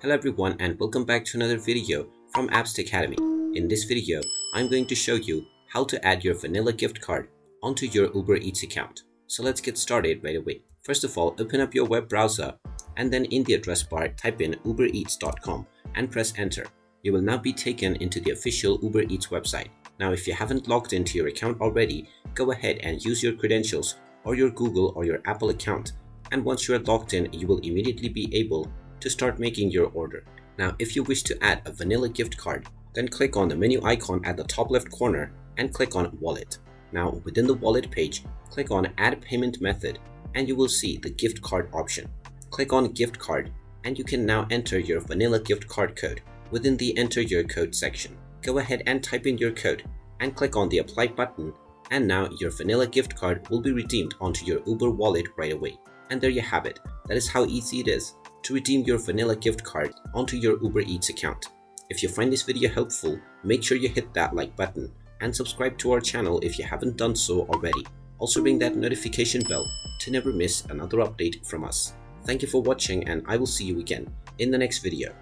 Hello everyone and welcome back to another video from Apps Academy. In this video, I'm going to show you how to add your vanilla gift card onto your Uber Eats account. So let's get started right away. First of all, open up your web browser and then in the address bar type in ubereats.com and press enter. You will now be taken into the official Uber Eats website. Now if you haven't logged into your account already, go ahead and use your credentials or your Google or your Apple account, and once you are logged in, you will immediately be able to start making your order. Now if you wish to add a vanilla gift card, then click on the menu icon at the top left corner and click on Wallet. Now within the Wallet page, click on Add Payment Method and you will see the gift card option. Click on Gift Card and you can now enter your vanilla gift card code within the Enter Your Code section. Go ahead and type in your code and click on the Apply button, and now your vanilla gift card will be redeemed onto your Uber wallet right away. And there you have it. That is how easy it is to redeem your vanilla gift card onto your Uber Eats account. If you find this video helpful, make sure you hit that like button and subscribe to our channel if you haven't done so already. Also ring that notification bell to never miss another update from us. Thank you for watching and I will see you again in the next video.